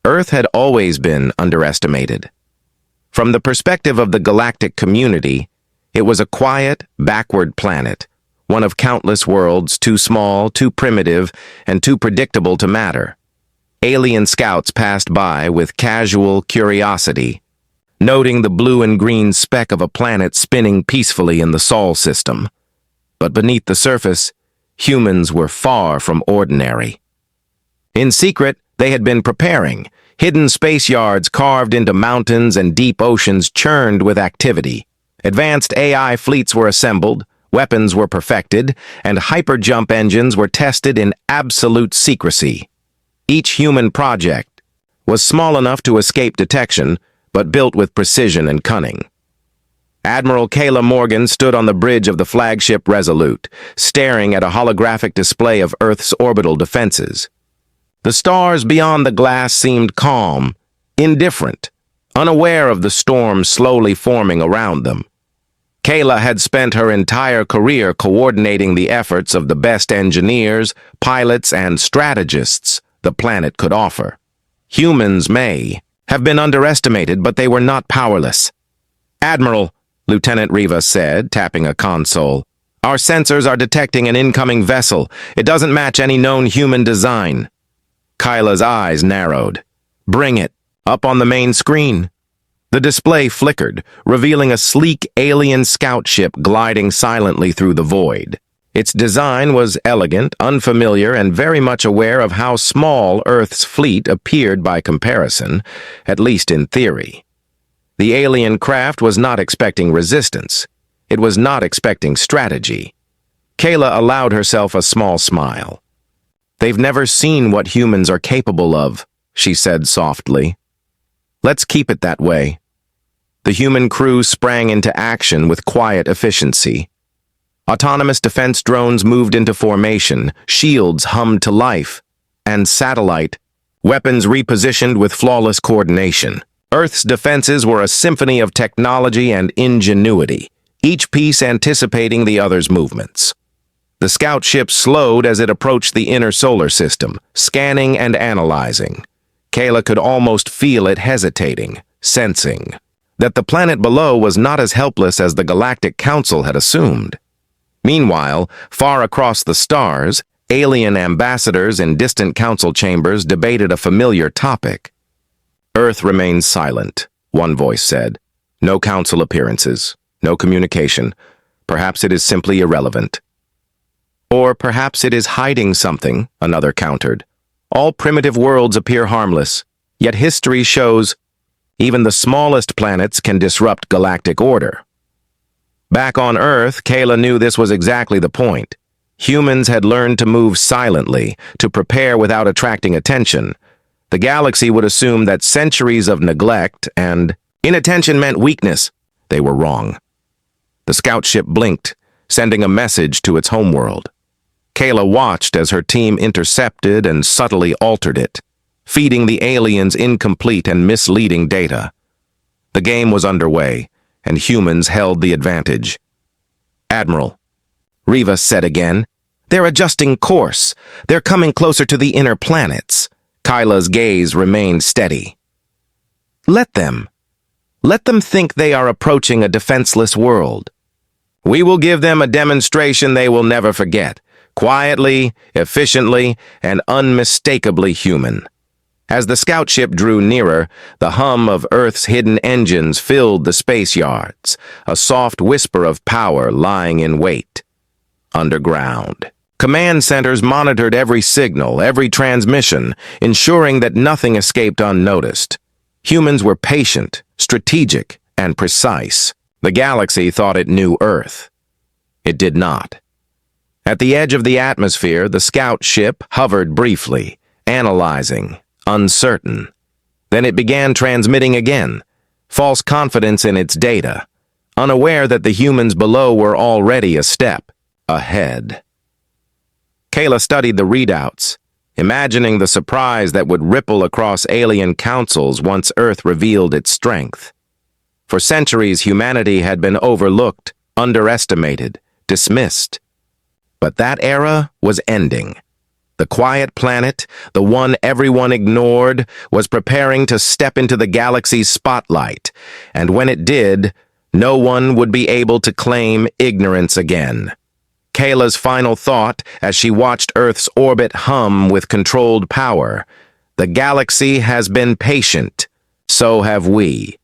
Earth had always been underestimated. From the perspective of the galactic community, it was a quiet, backward planet, one of countless worlds too small, too primitive, and too predictable to matter. Alien scouts passed by with casual curiosity, noting the blue and green speck of a planet spinning peacefully in the Sol system. But beneath the surface, humans were far from ordinary. In secret, they had been preparing. Hidden space yards carved into mountains and deep oceans churned with activity. Advanced AI fleets were assembled, weapons were perfected, and hyperjump engines were tested in absolute secrecy. Each human project was small enough to escape detection, but built with precision and cunning. Admiral Kayla Morgan stood on the bridge of the flagship Resolute, staring at a holographic display of Earth's orbital defenses. The stars beyond the glass seemed calm, indifferent, unaware of the storm slowly forming around them. Kayla had spent her entire career coordinating the efforts of the best engineers, pilots, and strategists the planet could offer. Humans may have been underestimated, but they were not powerless. "Admiral," Lieutenant Riva said, tapping a console, "our sensors are detecting an incoming vessel. It doesn't match any known human design." Kyla's eyes narrowed. "Bring it, up on the main screen." The display flickered, revealing a sleek alien scout ship gliding silently through the void. Its design was elegant, unfamiliar, and very much aware of how small Earth's fleet appeared by comparison, at least in theory. The alien craft was not expecting resistance. It was not expecting strategy. Kayla allowed herself a small smile. "They've never seen what humans are capable of," she said softly. "Let's keep it that way." The human crew sprang into action with quiet efficiency. Autonomous defense drones moved into formation, shields hummed to life, and satellite weapons repositioned with flawless coordination. Earth's defenses were a symphony of technology and ingenuity, each piece anticipating the other's movements. The scout ship slowed as it approached the inner solar system, scanning and analyzing. Kayla could almost feel it hesitating, sensing that the planet below was not as helpless as the Galactic Council had assumed. Meanwhile, far across the stars, alien ambassadors in distant council chambers debated a familiar topic. "Earth remains silent," one voice said. "No council appearances, no communication. Perhaps it is simply irrelevant." "Or perhaps it is hiding something," another countered. "All primitive worlds appear harmless, yet history shows even the smallest planets can disrupt galactic order." Back on Earth, Kayla knew this was exactly the point. Humans had learned to move silently, to prepare without attracting attention. The galaxy would assume that centuries of neglect and inattention meant weakness. They were wrong. The scout ship blinked, sending a message to its homeworld. Kayla watched as her team intercepted and subtly altered it, feeding the aliens incomplete and misleading data. The game was underway, and humans held the advantage. "Admiral," Riva said again, "they're adjusting course. They're coming closer to the inner planets." Kyla's gaze remained steady. Let them. Let them think they are approaching a defenseless world. We will give them a demonstration they will never forget. Quietly, efficiently, and unmistakably human." As the scout ship drew nearer, the hum of Earth's hidden engines filled the space yards, a soft whisper of power lying in wait. Underground, command centers monitored every signal, every transmission, ensuring that nothing escaped unnoticed. Humans were patient, strategic, and precise. The galaxy thought it knew Earth. It did not. At the edge of the atmosphere, the scout ship hovered briefly, analyzing, uncertain. Then it began transmitting again, false confidence in its data, unaware that the humans below were already a step ahead. Kayla studied the readouts, imagining the surprise that would ripple across alien councils once Earth revealed its strength. For centuries, humanity had been overlooked, underestimated, dismissed. But that era was ending. The quiet planet, the one everyone ignored, was preparing to step into the galaxy's spotlight, and when it did, no one would be able to claim ignorance again. Kayla's final thought as she watched Earth's orbit hum with controlled power: the galaxy has been patient, so have we.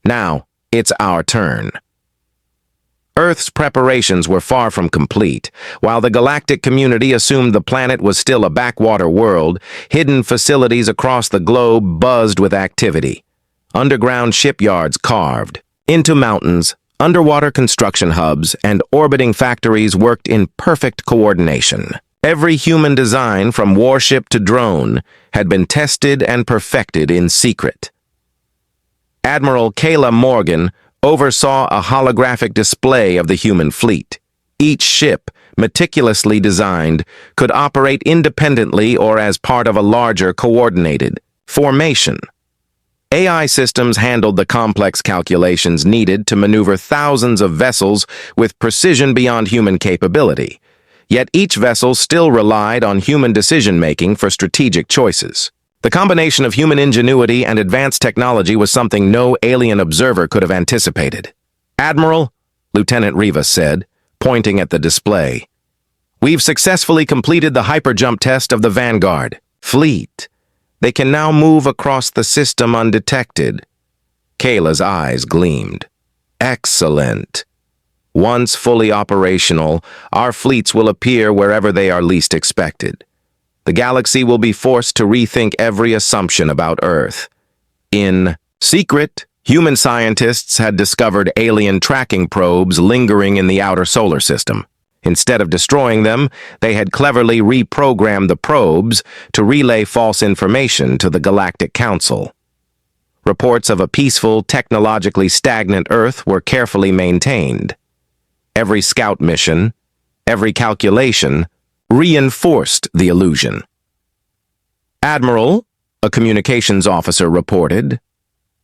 Now, it's our turn. Earth's preparations were far from complete. While the galactic community assumed the planet was still a backwater world, hidden facilities across the globe buzzed with activity. Underground shipyards carved into mountains, underwater construction hubs, and orbiting factories worked in perfect coordination. Every human design, from warship to drone, had been tested and perfected in secret. Admiral Kayla Morgan oversaw a holographic display of the human fleet. Each ship, meticulously designed, could operate independently or as part of a larger coordinated formation. AI systems handled the complex calculations needed to maneuver thousands of vessels with precision beyond human capability. Yet each vessel still relied on human decision-making for strategic choices. The combination of human ingenuity and advanced technology was something no alien observer could have anticipated. "Admiral," Lieutenant Rivas said, pointing at the display, "we've successfully completed the hyperjump test of the Vanguard fleet. They can now move across the system undetected." Kayla's eyes gleamed. "Excellent. Once fully operational, our fleets will appear wherever they are least expected. The galaxy will be forced to rethink every assumption about Earth." In secret, human scientists had discovered alien tracking probes lingering in the outer solar system. Instead of destroying them, they had cleverly reprogrammed the probes to relay false information to the Galactic Council. Reports of a peaceful, technologically stagnant Earth were carefully maintained. Every scout mission, every calculation, reinforced the illusion. "Admiral," a communications officer reported,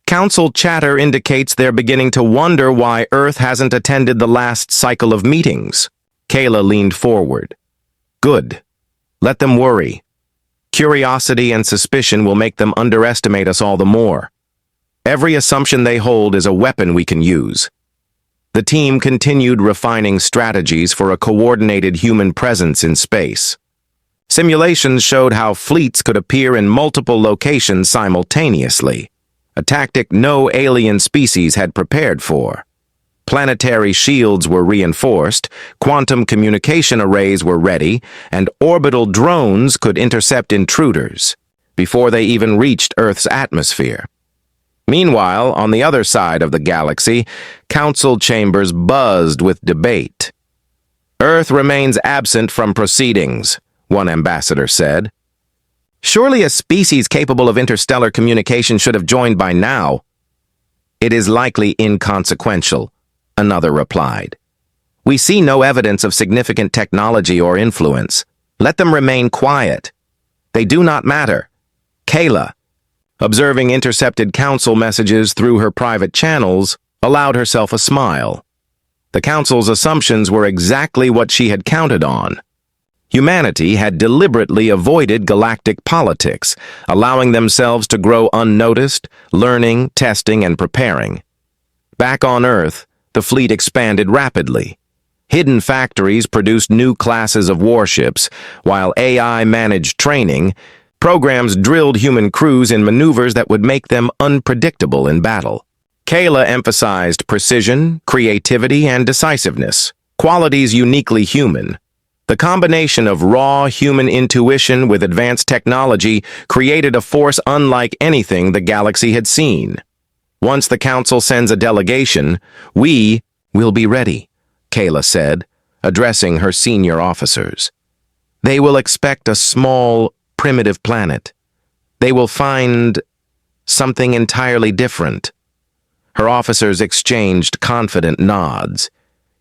"Council chatter indicates they're beginning to wonder why Earth hasn't attended the last cycle of meetings." Kayla leaned forward. "Good. Let them worry. Curiosity and suspicion will make them underestimate us all the more. Every assumption they hold is a weapon we can use." The team continued refining strategies for a coordinated human presence in space. Simulations showed how fleets could appear in multiple locations simultaneously, a tactic no alien species had prepared for. Planetary shields were reinforced, quantum communication arrays were ready, and orbital drones could intercept intruders before they even reached Earth's atmosphere. Meanwhile, on the other side of the galaxy, council chambers buzzed with debate. "Earth remains absent from proceedings," one ambassador said. "Surely a species capable of interstellar communication should have joined by now." "It is likely inconsequential," another replied. "We see no evidence of significant technology or influence. Let them remain quiet. They do not matter." Kayla, observing intercepted council messages through her private channels, allowed herself a smile. The council's assumptions were exactly what she had counted on. Humanity had deliberately avoided galactic politics, allowing themselves to grow unnoticed, learning, testing, and preparing. Back on Earth, the fleet expanded rapidly. Hidden factories produced new classes of warships, while AI managed training. Programs drilled human crews in maneuvers that would make them unpredictable in battle. Kayla emphasized precision, creativity, and decisiveness, qualities uniquely human. The combination of raw human intuition with advanced technology created a force unlike anything the galaxy had seen. "Once the Council sends a delegation, we will be ready," Kayla said, addressing her senior officers. "They will expect a small, primitive planet. They will find something entirely different." Her officers exchanged confident nods.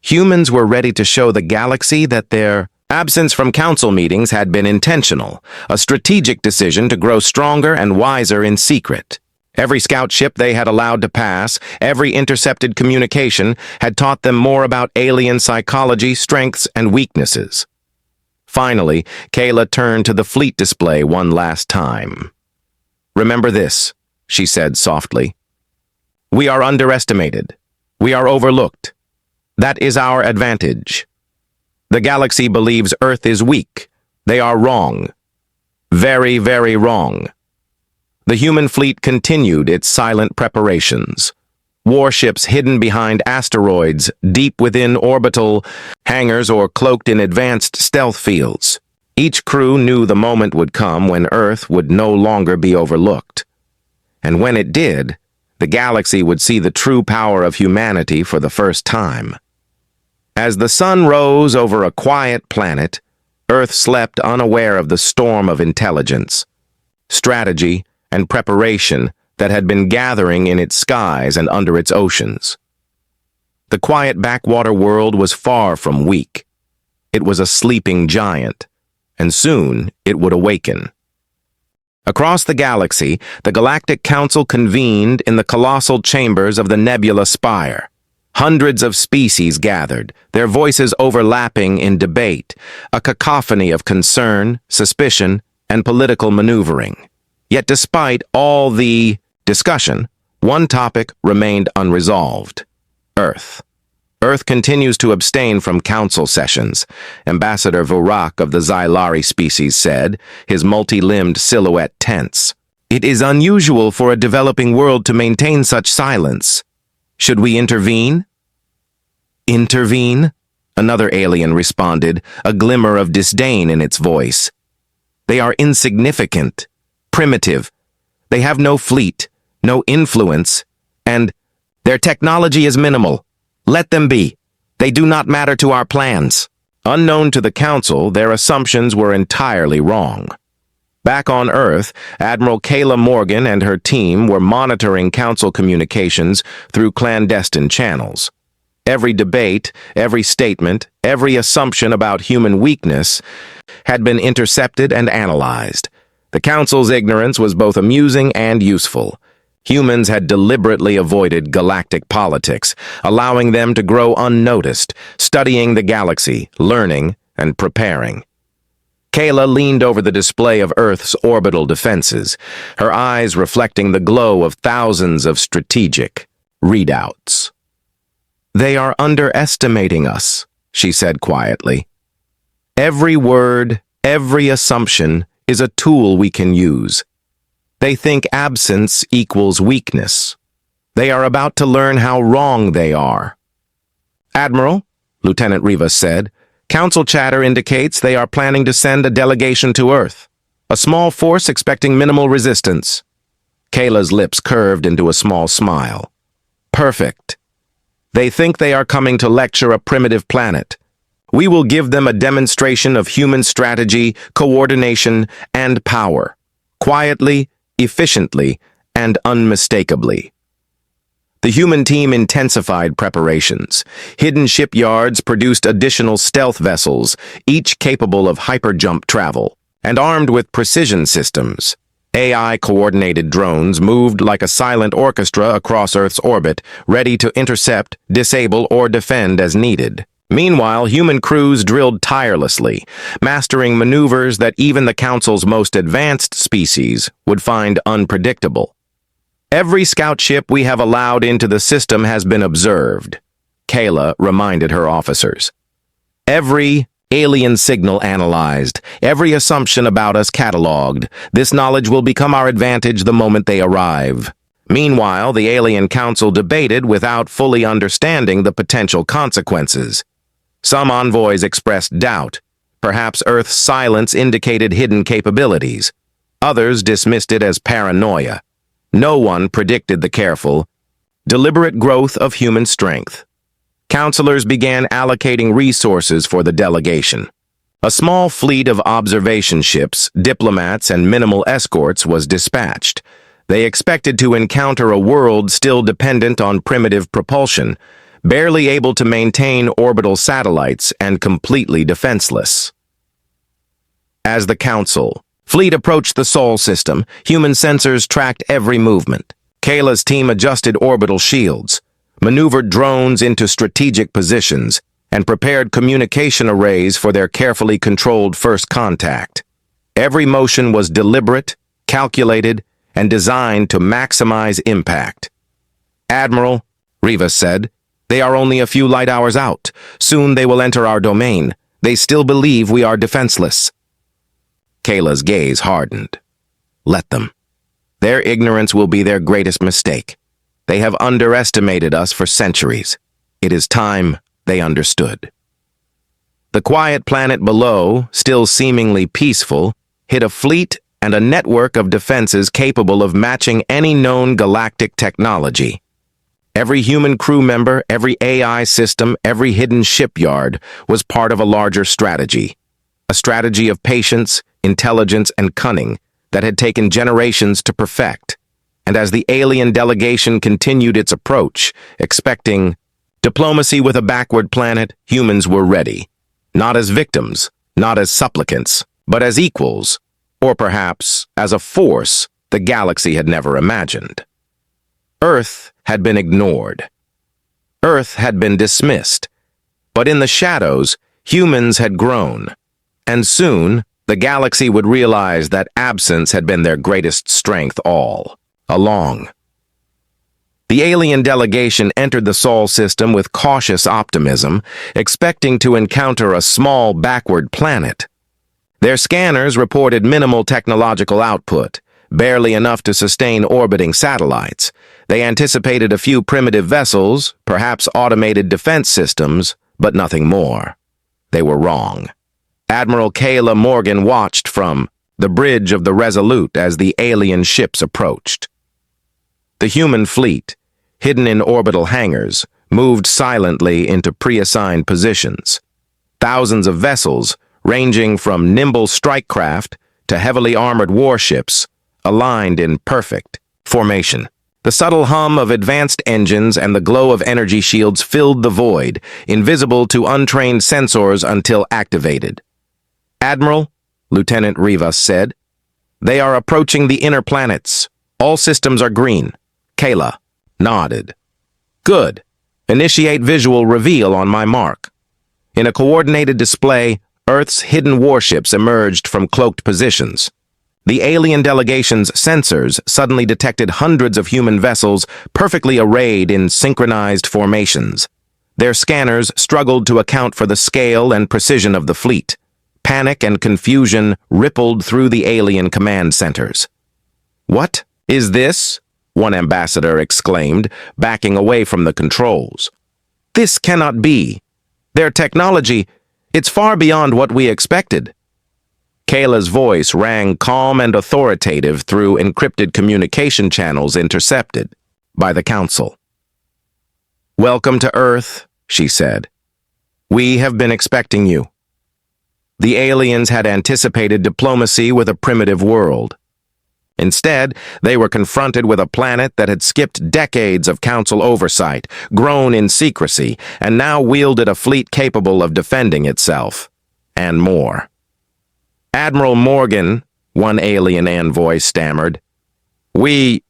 Humans were ready to show the galaxy that their absence from council meetings had been intentional, a strategic decision to grow stronger and wiser in secret. Every scout ship they had allowed to pass, every intercepted communication, had taught them more about alien psychology, strengths, and weaknesses. Finally, Kayla turned to the fleet display one last time. "Remember this," she said softly. "We are underestimated. We are overlooked. That is our advantage. The galaxy believes Earth is weak. They are wrong. Very, very wrong." The human fleet continued its silent preparations. Warships hidden behind asteroids, deep within orbital hangars or cloaked in advanced stealth fields. Each crew knew the moment would come when Earth would no longer be overlooked. And when it did, the galaxy would see the true power of humanity for the first time. As the sun rose over a quiet planet, Earth slept unaware of the storm of intelligence, strategy, and preparation that had been gathering in its skies and under its oceans. The quiet backwater world was far from weak. It was a sleeping giant, and soon it would awaken. Across the galaxy, the Galactic Council convened in the colossal chambers of the Nebula Spire. Hundreds of species gathered, their voices overlapping in debate, a cacophony of concern, suspicion, and political maneuvering. Yet despite all the discussion, one topic remained unresolved: Earth. Earth continues to abstain from council sessions, Ambassador Vorak of the Xylari species said, his multi-limbed silhouette tense. "It is unusual for a developing world to maintain such silence. Should we intervene?" "Intervene?" Another alien responded, a glimmer of disdain in its voice. "They are insignificant, primitive. They have no fleet, no influence, and their technology is minimal. Let them be. They do not matter to our plans." Unknown to the Council, their assumptions were entirely wrong. Back on Earth, Admiral Kayla Morgan and her team were monitoring Council communications through clandestine channels. Every debate, every statement, every assumption about human weakness had been intercepted and analyzed. The Council's ignorance was both amusing and useful. Humans had deliberately avoided galactic politics, allowing them to grow unnoticed, studying the galaxy, learning, and preparing. Kayla leaned over the display of Earth's orbital defenses, her eyes reflecting the glow of thousands of strategic readouts. "They are underestimating us," she said quietly. "Every word, every assumption is a tool we can use. They think absence equals weakness. They are about to learn how wrong they are." "Admiral," Lieutenant Rivas said, "Council chatter indicates they are planning to send a delegation to Earth. A small force expecting minimal resistance." Kayla's lips curved into a small smile. "Perfect. They think they are coming to lecture a primitive planet. We will give them a demonstration of human strategy, coordination, and power. Quietly, efficiently, and unmistakably." The human team intensified preparations. Hidden shipyards produced additional stealth vessels, each capable of hyperjump travel, and armed with precision systems. AI-coordinated drones moved like a silent orchestra across Earth's orbit, ready to intercept, disable, or defend as needed. Meanwhile, human crews drilled tirelessly, mastering maneuvers that even the Council's most advanced species would find unpredictable. "Every scout ship we have allowed into the system has been observed," Kayla reminded her officers. "Every alien signal analyzed, every assumption about us catalogued. This knowledge will become our advantage the moment they arrive." Meanwhile, the Alien Council debated without fully understanding the potential consequences. Some envoys expressed doubt. Perhaps Earth's silence indicated hidden capabilities. Others dismissed it as paranoia. No one predicted the careful, deliberate growth of human strength. Counselors began allocating resources for the delegation. A small fleet of observation ships, diplomats, and minimal escorts was dispatched. They expected to encounter a world still dependent on primitive propulsion, barely able to maintain orbital satellites and completely defenseless. As the Council fleet approached the Sol system, human sensors tracked every movement. Kayla's team adjusted orbital shields, maneuvered drones into strategic positions, and prepared communication arrays for their carefully controlled first contact. Every motion was deliberate, calculated, and designed to maximize impact. "Admiral," Rivas said, "they are only a few light hours out. Soon they will enter our domain. They still believe we are defenseless." Kayla's gaze hardened. Let them. Their ignorance will be their greatest mistake. They have underestimated us for centuries. It is time they understood. The quiet planet below, still seemingly peaceful, hid a fleet and a network of defenses capable of matching any known galactic technology. Every human crew member, every AI system, every hidden shipyard was part of a larger strategy. A strategy of patience, intelligence, and cunning that had taken generations to perfect. And as the alien delegation continued its approach, expecting diplomacy with a backward planet, humans were ready. Not as victims, not as supplicants, but as equals, or perhaps as a force the galaxy had never imagined. Earth had been ignored. Earth had been dismissed. But in the shadows, humans had grown. And soon, the galaxy would realize that absence had been their greatest strength all along. The alien delegation entered the Sol system with cautious optimism, expecting to encounter a small backward planet. Their scanners reported minimal technological output, barely enough to sustain orbiting satellites. They anticipated a few primitive vessels, perhaps automated defense systems, but nothing more. They were wrong. Admiral Kayla Morgan watched from the bridge of the Resolute as the alien ships approached. The human fleet, hidden in orbital hangars, moved silently into pre-assigned positions. Thousands of vessels, ranging from nimble strike craft to heavily armored warships, aligned in perfect formation. The subtle hum of advanced engines and the glow of energy shields filled the void, invisible to untrained sensors until activated. "Admiral," Lieutenant Rivas said, "they are approaching the inner planets. All systems are green." Kayla nodded. "Good. Initiate visual reveal on my mark." In a coordinated display, Earth's hidden warships emerged from cloaked positions. The alien delegation's sensors suddenly detected hundreds of human vessels perfectly arrayed in synchronized formations. Their scanners struggled to account for the scale and precision of the fleet. Panic and confusion rippled through the alien command centers. "What is this?" one ambassador exclaimed, backing away from the controls. "This cannot be. Their technology, it's far beyond what we expected." Kayla's voice rang calm and authoritative through encrypted communication channels intercepted by the Council. "Welcome to Earth," she said. "We have been expecting you." The aliens had anticipated diplomacy with a primitive world. Instead, they were confronted with a planet that had skipped decades of Council oversight, grown in secrecy, and now wielded a fleet capable of defending itself, and more. "Admiral Morgan," one alien envoy stammered, We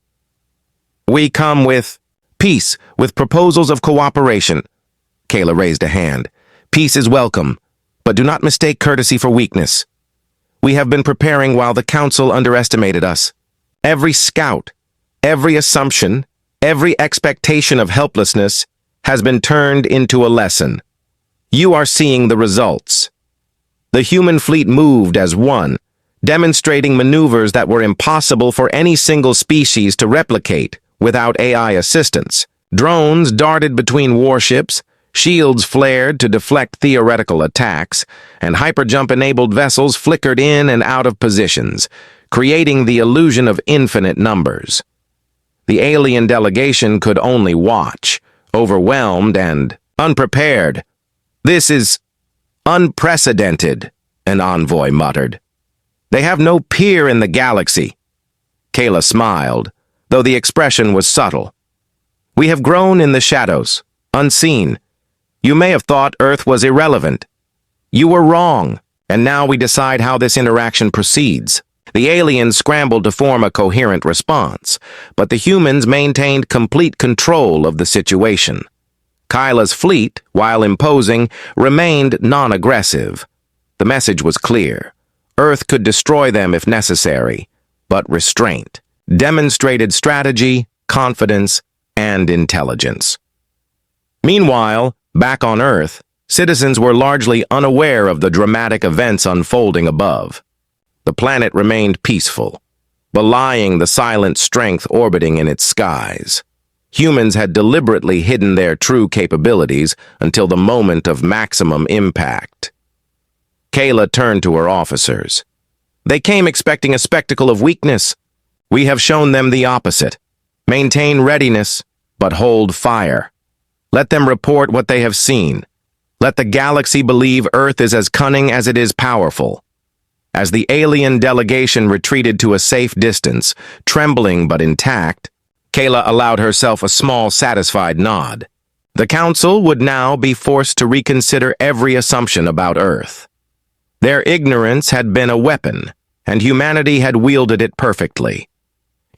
come with peace, with proposals of cooperation." Kayla raised a hand. "Peace is welcome, but do not mistake courtesy for weakness. We have been preparing while the Council underestimated us. Every scout, every assumption, every expectation of helplessness has been turned into a lesson. You are seeing the results." The human fleet moved as one, demonstrating maneuvers that were impossible for any single species to replicate without AI assistance. Drones darted between warships, shields flared to deflect theoretical attacks, and hyperjump-enabled vessels flickered in and out of positions, creating the illusion of infinite numbers. The alien delegation could only watch, overwhelmed and unprepared. "This is unprecedented," an envoy muttered. "They have no peer in the galaxy." Kayla smiled, though the expression was subtle. "We have grown in the shadows, unseen. You may have thought Earth was irrelevant. You were wrong, and now we decide how this interaction proceeds." The aliens scrambled to form a coherent response, but the humans maintained complete control of the situation. Kyla's fleet, while imposing, remained non-aggressive. The message was clear. Earth could destroy them if necessary, but restraint demonstrated strategy, confidence, and intelligence. Meanwhile, back on Earth, citizens were largely unaware of the dramatic events unfolding above. The planet remained peaceful, belying the silent strength orbiting in its skies. Humans had deliberately hidden their true capabilities until the moment of maximum impact. Kayla turned to her officers. They came expecting a spectacle of weakness. We have shown them the opposite. Maintain readiness, but hold fire. Let them report what they have seen. Let the galaxy believe Earth is as cunning as it is powerful. As the alien delegation retreated to a safe distance, trembling but intact, Kayla allowed herself a small, satisfied nod. The Council would now be forced to reconsider every assumption about Earth. Their ignorance had been a weapon, and humanity had wielded it perfectly.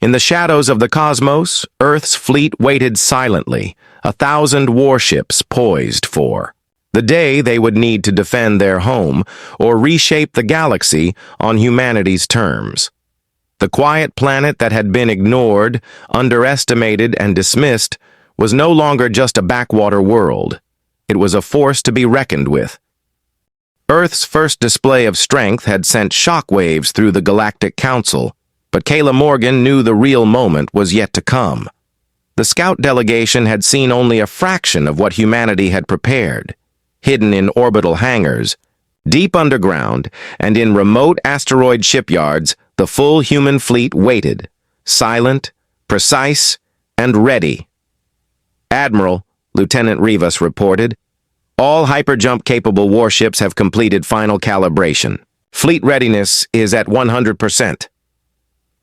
In the shadows of the cosmos, Earth's fleet waited silently, 1,000 warships poised for the day they would need to defend their home or reshape the galaxy on humanity's terms. The quiet planet that had been ignored, underestimated, and dismissed was no longer just a backwater world. It was a force to be reckoned with. Earth's first display of strength had sent shockwaves through the Galactic Council, but Kayla Morgan knew the real moment was yet to come. The scout delegation had seen only a fraction of what humanity had prepared. Hidden in orbital hangars, deep underground, and in remote asteroid shipyards, the full human fleet waited, silent, precise, and ready. Admiral, Lieutenant Rivas reported, all hyperjump-capable warships have completed final calibration. Fleet readiness is at 100%.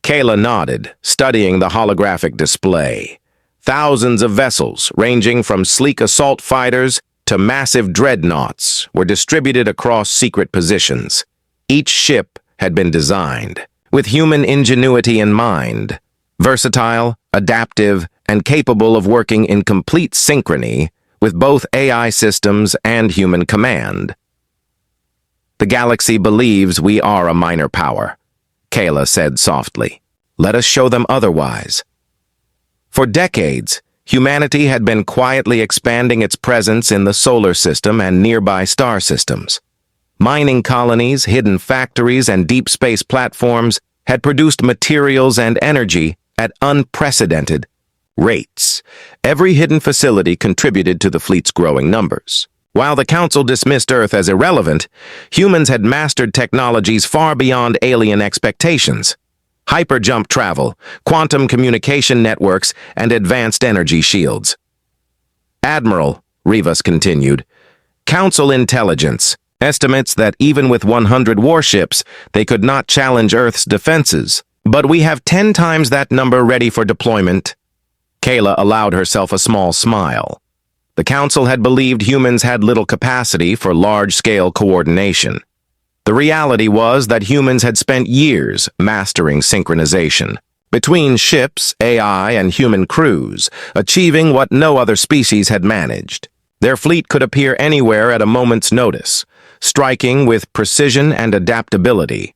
Kayla nodded, studying the holographic display. Thousands of vessels, ranging from sleek assault fighters to massive dreadnoughts, were distributed across secret positions. Each ship had been designed with human ingenuity in mind, versatile, adaptive, and capable of working in complete synchrony with both AI systems and human command. The galaxy believes we are a minor power, Kayla said softly. Let us show them otherwise. For decades, humanity had been quietly expanding its presence in the solar system and nearby star systems. Mining colonies, hidden factories, and deep space platforms had produced materials and energy at unprecedented rates. Every hidden facility contributed to the fleet's growing numbers. While the Council dismissed Earth as irrelevant, humans had mastered technologies far beyond alien expectations. Hyperjump travel, quantum communication networks, and advanced energy shields. Admiral, Rivas continued, Council intelligence estimates that even with 100 warships, they could not challenge Earth's defenses. But we have 10 times that number ready for deployment. Kayla allowed herself a small smile. The Council had believed humans had little capacity for large-scale coordination. The reality was that humans had spent years mastering synchronization between ships, AI, and human crews, achieving what no other species had managed. Their fleet could appear anywhere at a moment's notice, striking with precision and adaptability.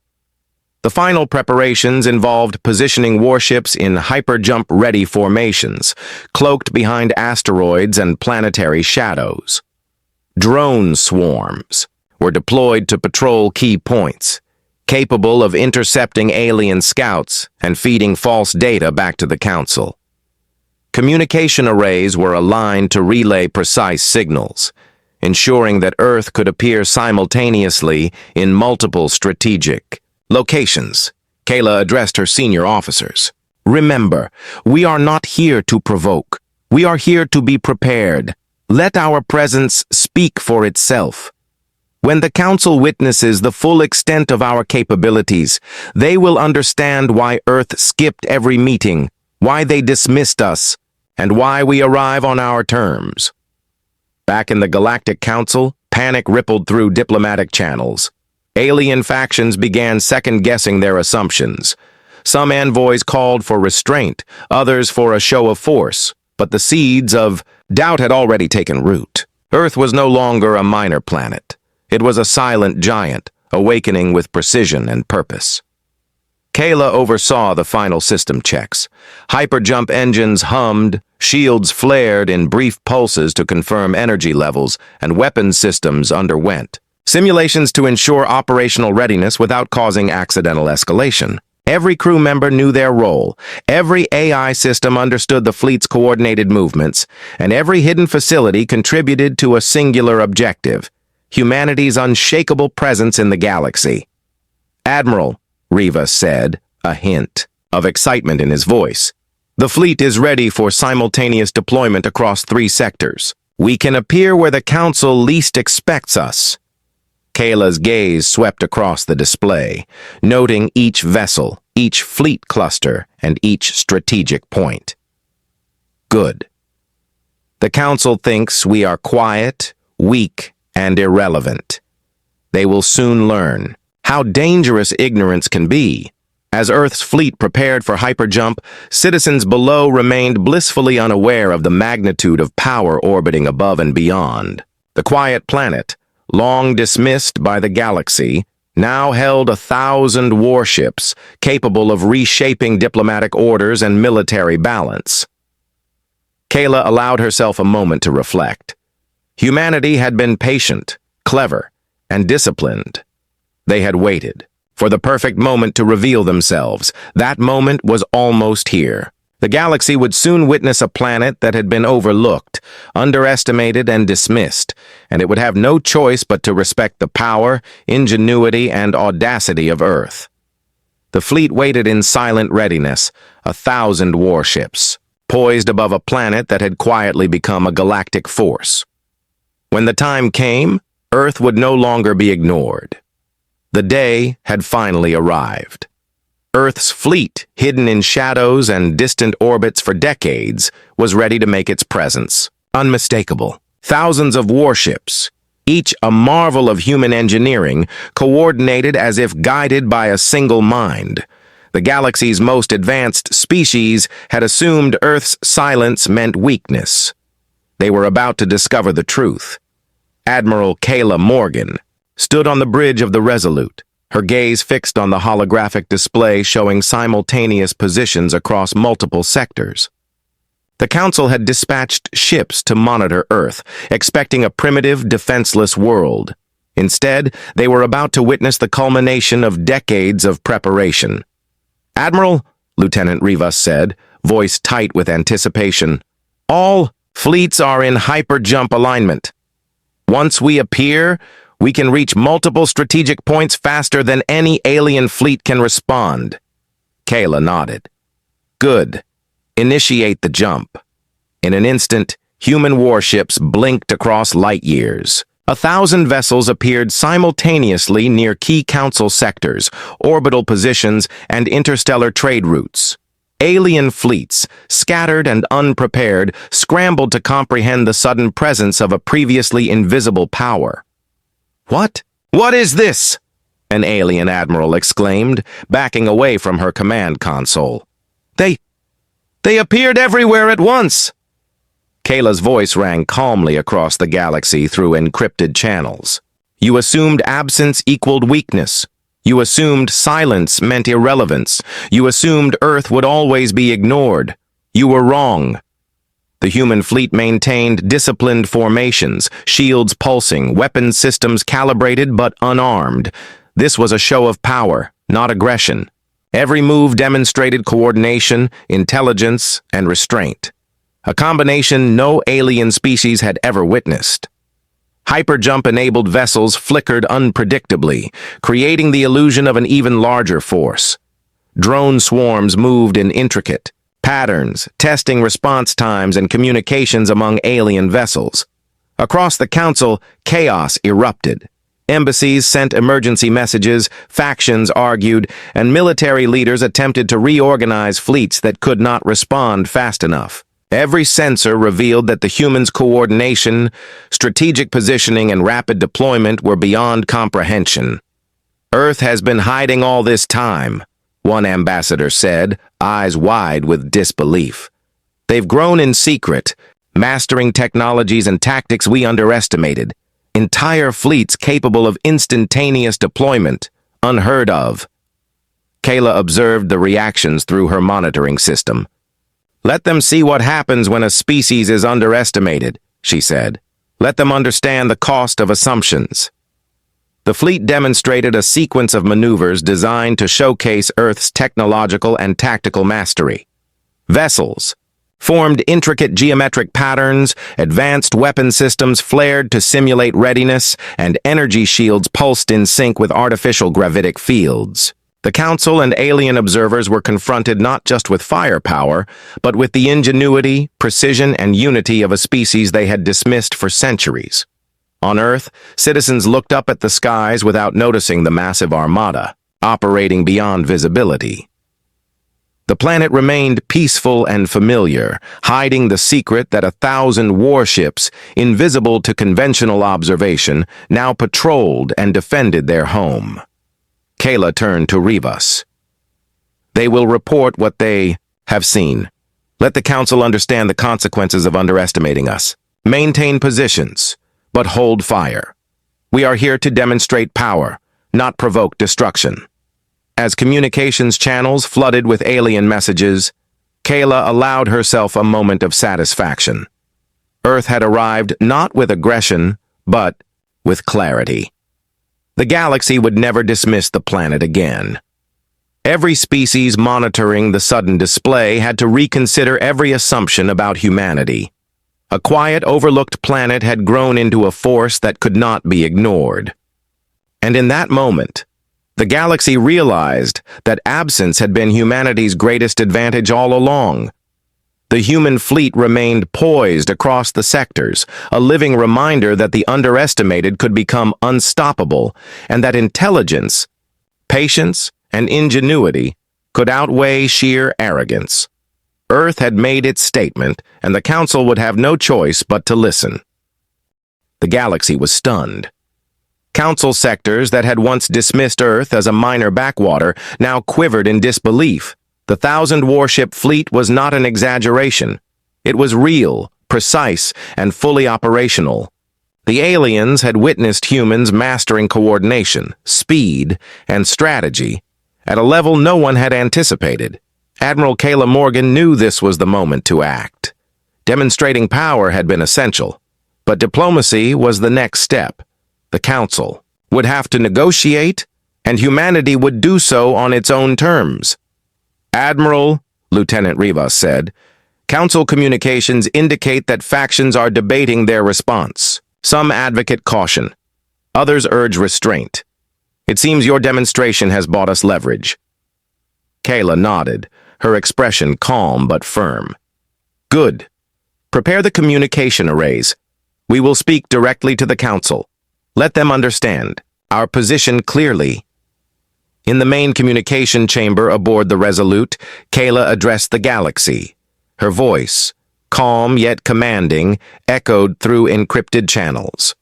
The final preparations involved positioning warships in hyperjump-ready formations, cloaked behind asteroids and planetary shadows. Drone swarms were deployed to patrol key points, capable of intercepting alien scouts and feeding false data back to the Council. Communication arrays were aligned to relay precise signals, ensuring that Earth could appear simultaneously in multiple strategic locations. Kayla addressed her senior officers. Remember, we are not here to provoke. We are here to be prepared. Let our presence speak for itself. When the Council witnesses the full extent of our capabilities, they will understand why Earth skipped every meeting, why they dismissed us, and why we arrive on our terms. Back in the Galactic Council, panic rippled through diplomatic channels. Alien factions began second-guessing their assumptions. Some envoys called for restraint, others for a show of force, but the seeds of doubt had already taken root. Earth was no longer a minor planet. It was a silent giant, awakening with precision and purpose. Kayla oversaw the final system checks. Hyperjump engines hummed, shields flared in brief pulses to confirm energy levels, and weapons systems underwent simulations to ensure operational readiness without causing accidental escalation. Every crew member knew their role, every AI system understood the fleet's coordinated movements, and every hidden facility contributed to a singular objective: humanity's unshakable presence in the galaxy. "Admiral," Rivas said, a hint of excitement in his voice, "the fleet is ready for simultaneous deployment across 3 sectors. We can appear where the Council least expects us." Kayla's gaze swept across the display, noting each vessel, each fleet cluster, and each strategic point. "Good. The Council thinks we are quiet, weak, and irrelevant. They will soon learn how dangerous ignorance can be." As Earth's fleet prepared for hyperjump, citizens below remained blissfully unaware of the magnitude of power orbiting above and beyond. The quiet planet, long dismissed by the galaxy, now held 1,000 warships capable of reshaping diplomatic orders and military balance. Kayla allowed herself a moment to reflect. Humanity had been patient, clever, and disciplined. They had waited for the perfect moment to reveal themselves. That moment was almost here. The galaxy would soon witness a planet that had been overlooked, underestimated, and dismissed, and it would have no choice but to respect the power, ingenuity, and audacity of Earth. The fleet waited in silent readiness, 1,000 warships, poised above a planet that had quietly become a galactic force. When the time came, Earth would no longer be ignored. The day had finally arrived. Earth's fleet, hidden in shadows and distant orbits for decades, was ready to make its presence unmistakable. Thousands of warships, each a marvel of human engineering, coordinated as if guided by a single mind. The galaxy's most advanced species had assumed Earth's silence meant weakness. They were about to discover the truth. Admiral Kayla Morgan stood on the bridge of the Resolute, her gaze fixed on the holographic display showing simultaneous positions across multiple sectors. The Council had dispatched ships to monitor Earth, expecting a primitive, defenseless world. Instead, they were about to witness the culmination of decades of preparation. "Admiral," Lieutenant Rivas said, voice tight with anticipation, "all fleets are in hyperjump alignment. Once we appear, we can reach multiple strategic points faster than any alien fleet can respond." Kayla nodded. "Good. Initiate the jump." In an instant, human warships blinked across light years. 1,000 vessels appeared simultaneously near key Council sectors, orbital positions, and interstellar trade routes. Alien fleets, scattered and unprepared, scrambled to comprehend the sudden presence of a previously invisible power. "What? What is this?" an alien admiral exclaimed, backing away from her command console. They appeared everywhere at once." Kayla's voice rang calmly across the galaxy through encrypted channels. "You assumed absence equaled weakness. You assumed silence meant irrelevance. You assumed Earth would always be ignored. You were wrong." The human fleet maintained disciplined formations, shields pulsing, weapons systems calibrated but unarmed. This was a show of power, not aggression. Every move demonstrated coordination, intelligence, and restraint. A combination no alien species had ever witnessed. Hyperjump-enabled vessels flickered unpredictably, creating the illusion of an even larger force. Drone swarms moved in intricate patterns, testing response times and communications among alien vessels. Across the Council, chaos erupted. Embassies sent emergency messages, factions argued, and military leaders attempted to reorganize fleets that could not respond fast enough. Every sensor revealed that the humans' coordination, strategic positioning, and rapid deployment were beyond comprehension. "Earth has been hiding all this time," one ambassador said, eyes wide with disbelief. They've grown in secret, mastering technologies and tactics we underestimated. Entire fleets capable of instantaneous deployment, unheard of. Kayla observed the reactions through her monitoring system. "Let them see what happens when a species is underestimated," she said. "Let them understand the cost of assumptions." The fleet demonstrated a sequence of maneuvers designed to showcase Earth's technological and tactical mastery. Vessels formed intricate geometric patterns, advanced weapon systems flared to simulate readiness, and energy shields pulsed in sync with artificial gravitic fields. The Council and alien observers were confronted not just with firepower, but with the ingenuity, precision, and unity of a species they had dismissed for centuries. On Earth, citizens looked up at the skies without noticing the massive armada, operating beyond visibility. The planet remained peaceful and familiar, hiding the secret that 1,000 warships, invisible to conventional observation, now patrolled and defended their home. Kayla turned to Rivas. "They will report what they have seen. Let the Council understand the consequences of underestimating us. Maintain positions, but hold fire. We are here to demonstrate power, not provoke destruction." As communications channels flooded with alien messages, Kayla allowed herself a moment of satisfaction. Earth had arrived not with aggression, but with clarity. The galaxy would never dismiss the planet again. Every species monitoring the sudden display had to reconsider every assumption about humanity. A quiet, overlooked planet had grown into a force that could not be ignored. And in that moment, the galaxy realized that absence had been humanity's greatest advantage all along. The human fleet remained poised across the sectors, a living reminder that the underestimated could become unstoppable, and that intelligence, patience, and ingenuity could outweigh sheer arrogance. Earth had made its statement, and the Council would have no choice but to listen. The galaxy was stunned. Council sectors that had once dismissed Earth as a minor backwater now quivered in disbelief. The 1,000-warship fleet was not an exaggeration. It was real, precise, and fully operational. The aliens had witnessed humans mastering coordination, speed, and strategy at a level no one had anticipated. Admiral Kayla Morgan knew this was the moment to act. Demonstrating power had been essential, but diplomacy was the next step. The Council would have to negotiate, and humanity would do so on its own terms. "Admiral," Lieutenant Rivas said, "Council communications indicate that factions are debating their response. Some advocate caution. Others urge restraint. It seems your demonstration has bought us leverage." Kayla nodded, her expression calm but firm. "Good. Prepare the communication arrays. We will speak directly to the Council. Let them understand our position clearly." In the main communication chamber aboard the Resolute, Kayla addressed the galaxy. Her voice, calm yet commanding, echoed through encrypted channels.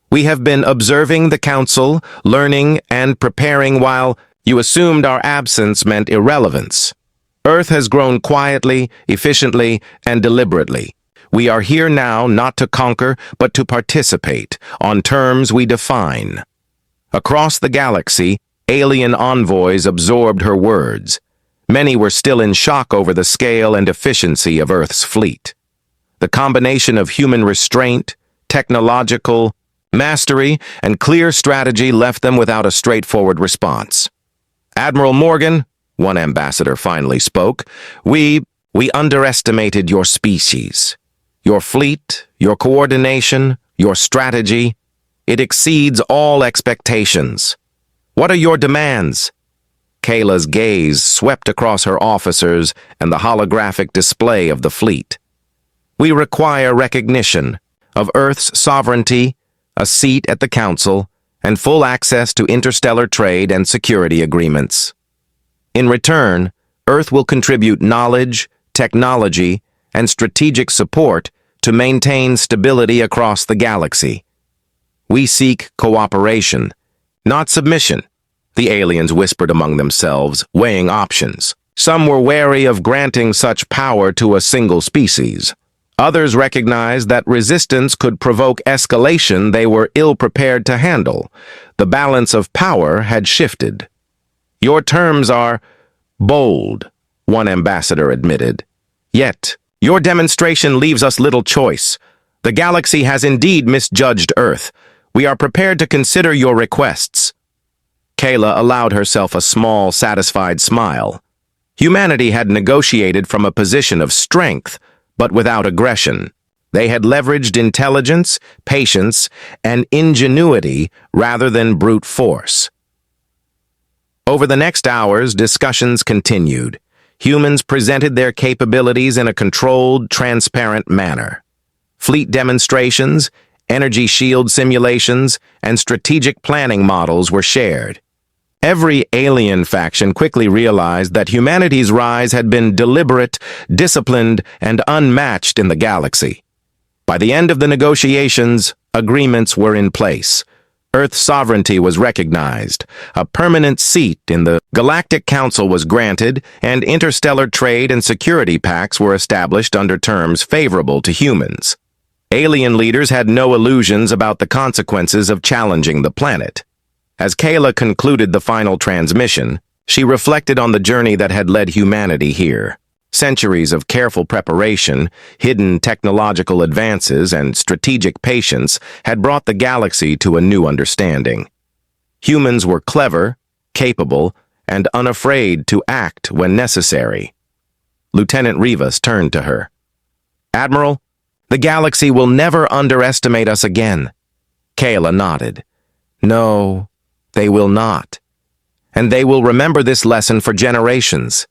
"We have been observing the Council, learning and preparing while you assumed our absence meant irrelevance. Earth has grown quietly, efficiently, and deliberately. We are here now not to conquer, but to participate, on terms we define." Across the galaxy, alien envoys absorbed her words. Many were still in shock over the scale and efficiency of Earth's fleet. The combination of human restraint, technological mastery, and clear strategy left them without a straightforward response. "Admiral Morgan," one ambassador finally spoke, we underestimated your species. Your fleet, your coordination, your strategy, it exceeds all expectations. What are your demands?" Kayla's gaze swept across her officers and the holographic display of the fleet. "We require recognition of Earth's sovereignty, a seat at the Council, and full access to interstellar trade and security agreements. In return, Earth will contribute knowledge, technology, and strategic support to maintain stability across the galaxy. We seek cooperation, not submission," the aliens whispered among themselves, weighing options. Some were wary of granting such power to a single species. Others recognized that resistance could provoke escalation they were ill-prepared to handle. The balance of power had shifted. "Your terms are bold," one ambassador admitted. "Yet, your demonstration leaves us little choice. The galaxy has indeed misjudged Earth. We are prepared to consider your requests." Kayla allowed herself a small, satisfied smile. Humanity had negotiated from a position of strength, but without aggression. They had leveraged intelligence, patience, and ingenuity rather than brute force. Over the next hours, discussions continued. Humans presented their capabilities in a controlled, transparent manner. Fleet demonstrations, energy shield simulations, and strategic planning models were shared. Every alien faction quickly realized that humanity's rise had been deliberate, disciplined, and unmatched in the galaxy. By the end of the negotiations, agreements were in place. Earth's sovereignty was recognized. A permanent seat in the Galactic Council was granted, and interstellar trade and security pacts were established under terms favorable to humans. Alien leaders had no illusions about the consequences of challenging the planet. As Kayla concluded the final transmission, she reflected on the journey that had led humanity here. Centuries of careful preparation, hidden technological advances, and strategic patience had brought the galaxy to a new understanding. Humans were clever, capable, and unafraid to act when necessary. Lieutenant Rivas turned to her. "Admiral, the galaxy will never underestimate us again." Kayla nodded. "No, they will not. And they will remember this lesson for generations."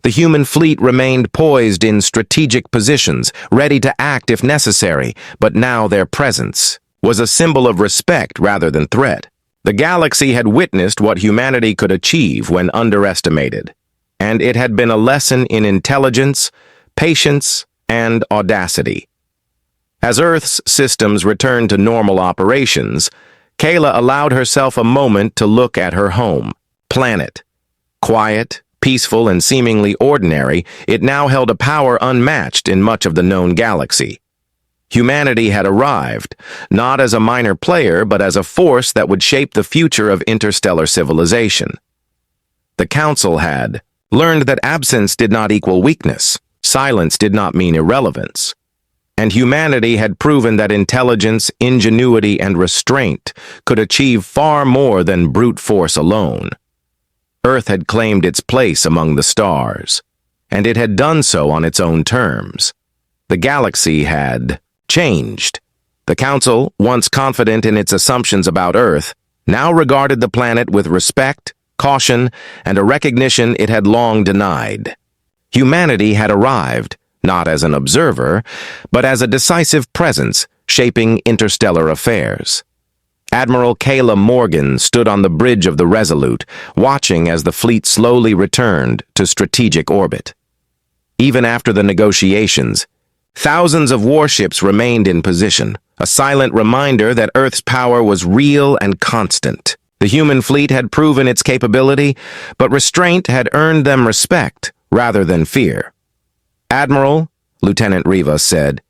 The human fleet remained poised in strategic positions, ready to act if necessary, but now their presence was a symbol of respect rather than threat. The galaxy had witnessed what humanity could achieve when underestimated, and it had been a lesson in intelligence, patience, and audacity. As Earth's systems returned to normal operations, Kayla allowed herself a moment to look at her home planet. Quiet, peaceful, and seemingly ordinary, it now held a power unmatched in much of the known galaxy. Humanity had arrived, not as a minor player, but as a force that would shape the future of interstellar civilization. The Council had learned that absence did not equal weakness, silence did not mean irrelevance. And humanity had proven that intelligence, ingenuity, and restraint could achieve far more than brute force alone. Earth had claimed its place among the stars, and it had done so on its own terms. The galaxy had changed. The Council, once confident in its assumptions about Earth, now regarded the planet with respect, caution, and a recognition it had long denied. Humanity had arrived, not as an observer, but as a decisive presence shaping interstellar affairs. Admiral Kayla Morgan stood on the bridge of the Resolute, watching as the fleet slowly returned to strategic orbit. Even after the negotiations, thousands of warships remained in position, a silent reminder that Earth's power was real and constant. The human fleet had proven its capability, but restraint had earned them respect rather than fear. "Admiral," Lieutenant Rivas said,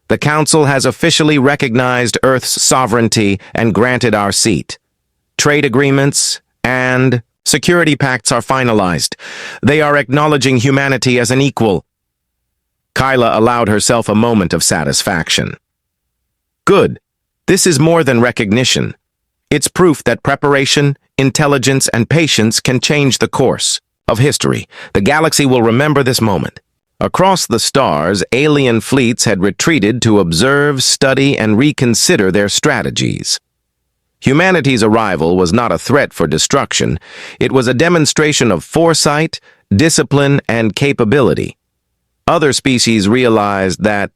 "the Council has officially recognized Earth's sovereignty and granted our seat. Trade agreements and security pacts are finalized. They are acknowledging humanity as an equal." Kayla allowed herself a moment of satisfaction. "Good. This is more than recognition. It's proof that preparation, intelligence, and patience can change the course of history. The galaxy will remember this moment." Across the stars, alien fleets had retreated to observe, study, and reconsider their strategies. Humanity's arrival was not a threat for destruction. It was a demonstration of foresight, discipline, and capability. Other species realized that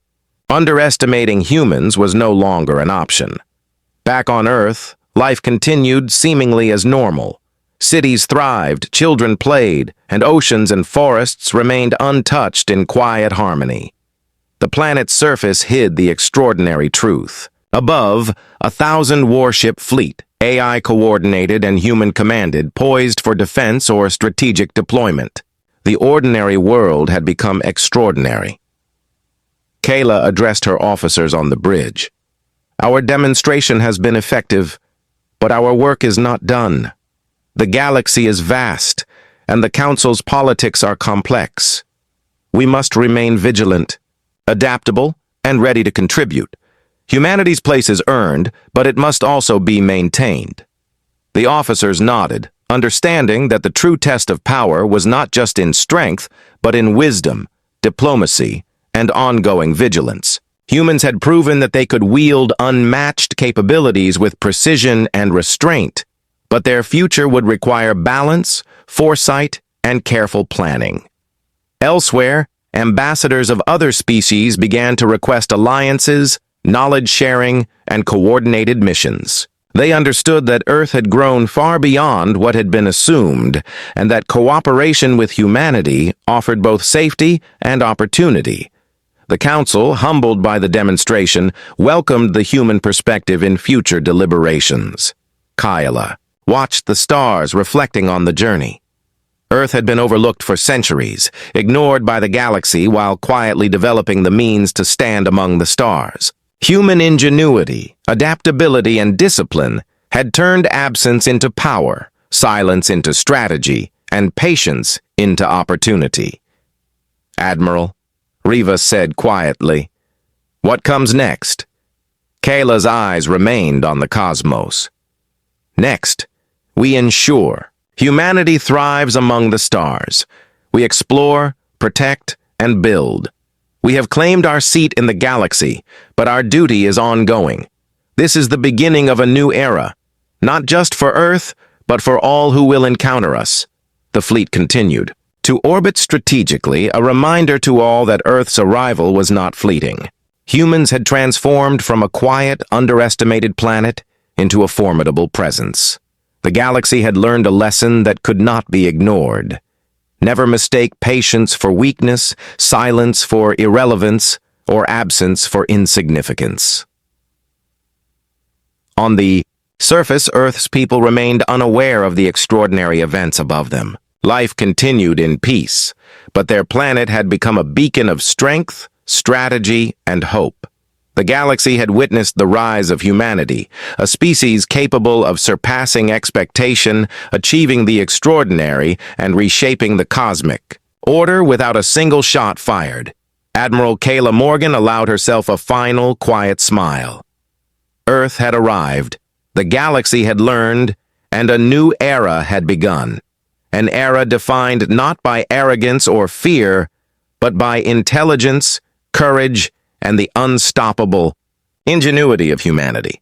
underestimating humans was no longer an option. Back on Earth, life continued seemingly as normal. Cities thrived, children played, and oceans and forests remained untouched in quiet harmony. The planet's surface hid the extraordinary truth. Above, 1,000 warship fleet, AI-coordinated and human-commanded, poised for defense or strategic deployment. The ordinary world had become extraordinary. Kayla addressed her officers on the bridge. Our demonstration has been effective, but our work is not done. The galaxy is vast, and the Council's politics are complex. We must remain vigilant, adaptable, and ready to contribute. Humanity's place is earned, but it must also be maintained. The officers nodded, understanding that the true test of power was not just in strength, but in wisdom, diplomacy, and ongoing vigilance. Humans had proven that they could wield unmatched capabilities with precision and restraint, but their future would require balance, foresight, and careful planning. Elsewhere, ambassadors of other species began to request alliances, knowledge sharing, and coordinated missions. They understood that Earth had grown far beyond what had been assumed, and that cooperation with humanity offered both safety and opportunity. The Council, humbled by the demonstration, welcomed the human perspective in future deliberations. Kayla watched the stars reflecting on the journey. Earth had been overlooked for centuries, ignored by the galaxy while quietly developing the means to stand among the stars. Human ingenuity, adaptability, and discipline had turned absence into power, silence into strategy, and patience into opportunity. "Admiral," Riva said quietly, "what comes next?" Kayla's eyes remained on the cosmos. "Next, we ensure humanity thrives among the stars. We explore, protect, and build. We have claimed our seat in the galaxy, but our duty is ongoing. This is the beginning of a new era, not just for Earth, but for all who will encounter us." The fleet continued to orbit strategically, a reminder to all that Earth's arrival was not fleeting. Humans had transformed from a quiet, underestimated planet into a formidable presence. The galaxy had learned a lesson that could not be ignored. Never mistake patience for weakness, silence for irrelevance, or absence for insignificance. On the surface, Earth's people remained unaware of the extraordinary events above them. Life continued in peace, but their planet had become a beacon of strength, strategy, and hope. The galaxy had witnessed the rise of humanity, a species capable of surpassing expectation, achieving the extraordinary, and reshaping the cosmic. Order without a single shot fired. Admiral Kayla Morgan allowed herself a final, quiet smile. Earth had arrived, the galaxy had learned, and a new era had begun. An era defined not by arrogance or fear, but by intelligence, courage, and the unstoppable ingenuity of humanity.